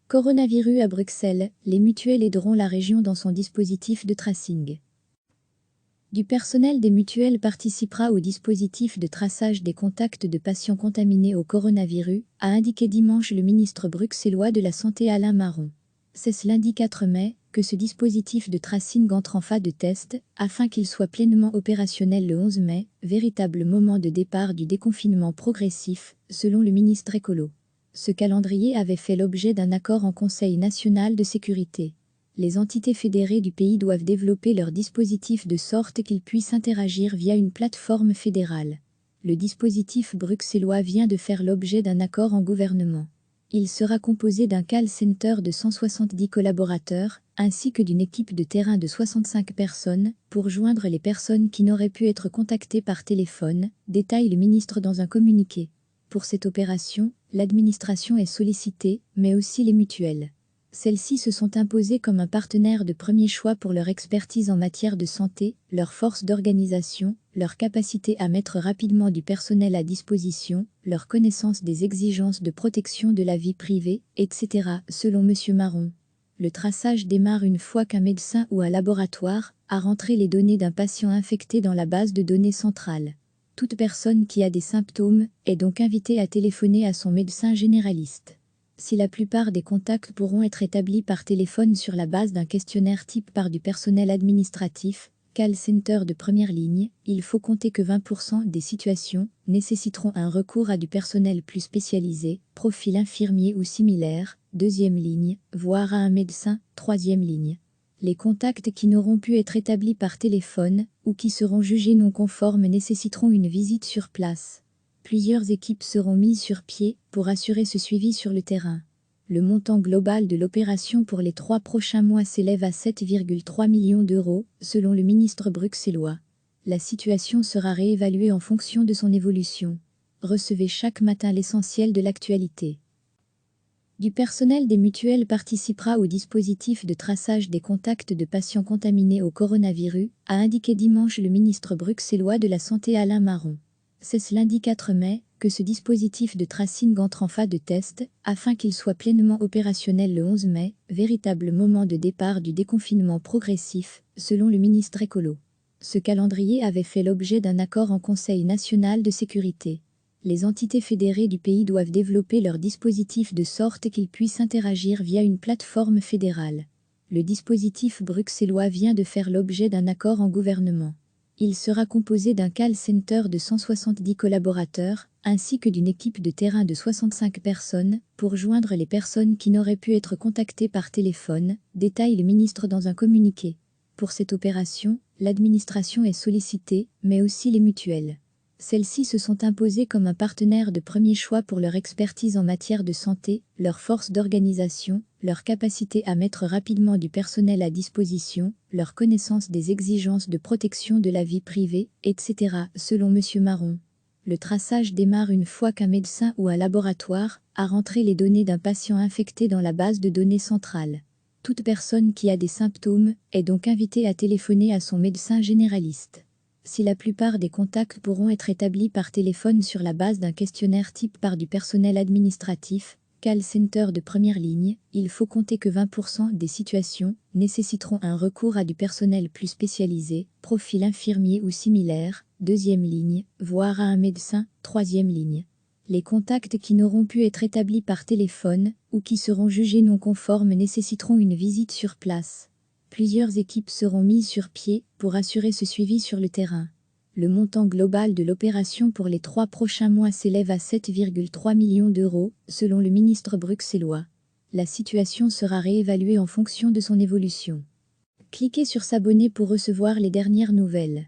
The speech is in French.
Coronavirus à Bruxelles, les mutuelles aideront la région dans son dispositif de tracing. Du personnel des mutuelles participera au dispositif de traçage des contacts de patients contaminés au coronavirus, a indiqué dimanche le ministre bruxellois de la Santé Alain Marron. C'est ce lundi 4 mai que ce dispositif de tracing entre en phase de test, afin qu'il soit pleinement opérationnel le 11 mai, véritable moment de départ du déconfinement progressif, selon le ministre écolo. Ce calendrier avait fait l'objet d'un accord en Conseil national de sécurité. Les entités fédérées du pays doivent développer leur dispositif de sorte qu'ils puissent interagir via une plateforme fédérale. Le dispositif bruxellois vient de faire l'objet d'un accord en gouvernement. Il sera composé d'un call center de 170 collaborateurs, ainsi que d'une équipe de terrain de 65 personnes, pour joindre les personnes qui n'auraient pu être contactées par téléphone, détaille le ministre dans un communiqué. Pour cette opération, l'administration est sollicitée, mais aussi les mutuelles. Celles-ci se sont imposées comme un partenaire de premier choix pour leur expertise en matière de santé, leur force d'organisation, leur capacité à mettre rapidement du personnel à disposition, leur connaissance des exigences de protection de la vie privée, etc., selon M. Marron. Le traçage démarre une fois qu'un médecin ou un laboratoire a rentré les données d'un patient infecté dans la base de données centrale. Toute personne qui a des symptômes est donc invitée à téléphoner à son médecin généraliste. Si la plupart des contacts pourront être établis par téléphone sur la base d'un questionnaire type par du personnel administratif, call center de première ligne, il faut compter que 20% des situations nécessiteront un recours à du personnel plus spécialisé, profil infirmier ou similaire, deuxième ligne, voire à un médecin, troisième ligne. Les contacts qui n'auront pu être établis par téléphone ou qui seront jugés non conformes nécessiteront une visite sur place. Plusieurs équipes seront mises sur pied pour assurer ce suivi sur le terrain. Le montant global de l'opération pour les 3 prochains mois s'élève à 7,3 millions d'euros, selon le ministre bruxellois. La situation sera réévaluée en fonction de son évolution. Recevez chaque matin l'essentiel de l'actualité. Du personnel des mutuelles participera au dispositif de traçage des contacts de patients contaminés au coronavirus, a indiqué dimanche le ministre bruxellois de la Santé Alain Marron. C'est ce lundi 4 mai que ce dispositif de tracing entre en phase de test, afin qu'il soit pleinement opérationnel le 11 mai, véritable moment de départ du déconfinement progressif, selon le ministre écolo. Ce calendrier avait fait l'objet d'un accord en Conseil national de sécurité. Les entités fédérées du pays doivent développer leur dispositif de sorte qu'ils puissent interagir via une plateforme fédérale. Le dispositif bruxellois vient de faire l'objet d'un accord en gouvernement. Il sera composé d'un call center de 170 collaborateurs, ainsi que d'une équipe de terrain de 65 personnes, pour joindre les personnes qui n'auraient pu être contactées par téléphone, détaille le ministre dans un communiqué. Pour cette opération, l'administration est sollicitée, mais aussi les mutuelles. Celles-ci se sont imposées comme un partenaire de premier choix pour leur expertise en matière de santé, leur force d'organisation, leur capacité à mettre rapidement du personnel à disposition, leur connaissance des exigences de protection de la vie privée, etc., selon M. Marron. Le traçage démarre une fois qu'un médecin ou un laboratoire a rentré les données d'un patient infecté dans la base de données centrale. Toute personne qui a des symptômes est donc invitée à téléphoner à son médecin généraliste. Si la plupart des contacts pourront être établis par téléphone sur la base d'un questionnaire type par du personnel administratif, call center de première ligne, il faut compter que 20% des situations nécessiteront un recours à du personnel plus spécialisé, profil infirmier ou similaire, deuxième ligne, voire à un médecin, troisième ligne. Les contacts qui n'auront pu être établis par téléphone ou qui seront jugés non conformes nécessiteront une visite sur place. Plusieurs équipes seront mises sur pied pour assurer ce suivi sur le terrain. Le montant global de l'opération pour les 3 prochains mois s'élève à 7,3 millions d'euros, selon le ministre bruxellois. La situation sera réévaluée en fonction de son évolution. Cliquez sur s'abonner pour recevoir les dernières nouvelles.